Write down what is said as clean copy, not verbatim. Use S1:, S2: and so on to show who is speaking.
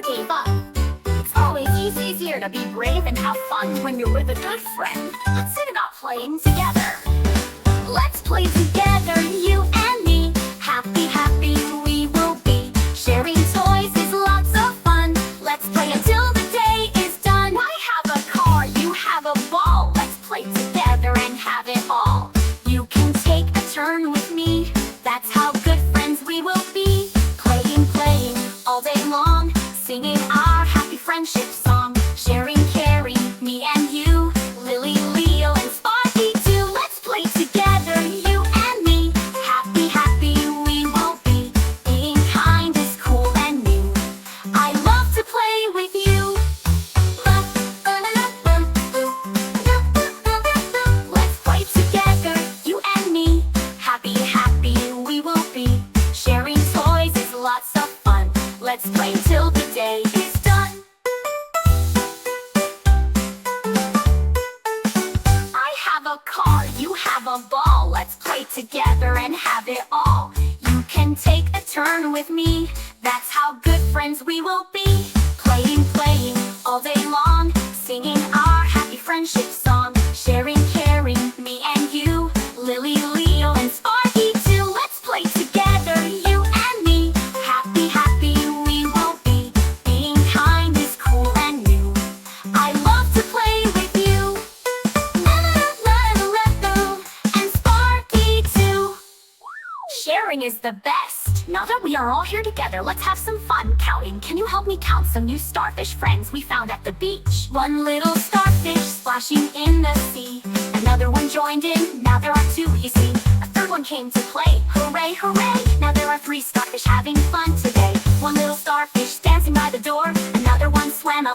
S1: gave up. It's always easier to be brave and have fun when you're with a good friend. Let's sit about playing together. Let's play together, you and me. Happy, happy we will be. Sharing toys is lots of fun. Let's play until the day is done. I have a car, you have a ball. Let's play together and have it all. You can take a turn with me. That's how good friends we will be. Playing all day long. Singing our happy friendship song. Sharing, caring, me and you. Lily, Leo, and Sparky too. Let's play together, you and me. Happy, happy we will be. Being kind is cool and new. I love to play with you. Let's play together, you and me. Happy, happy we will be. Sharing toys is lots of fun. Let's play till the day is done. I have a car, you have a ball. Let's play together and have it all. You can take a turn with me. That's how good friends we will be. Playing all day long. Singing our happy friendship song. Sharing, caring, me and you. Lily, Leo, and Sparky too. Let's play together, you and me. Happy, happy we will be. Being kind is cool and new. I love to play with you. And Sparky too. Sharing is the best. Now that we are all here together, let's have some fun counting. Can you help me count some new starfish friends we found at the beach? One little starfish splashing in the sea. Another one joined in, now there are two, you see. A third one came to play, hooray, hooray. Now there are three starfish having fun today. One little starfish dancing by the door. Another one swam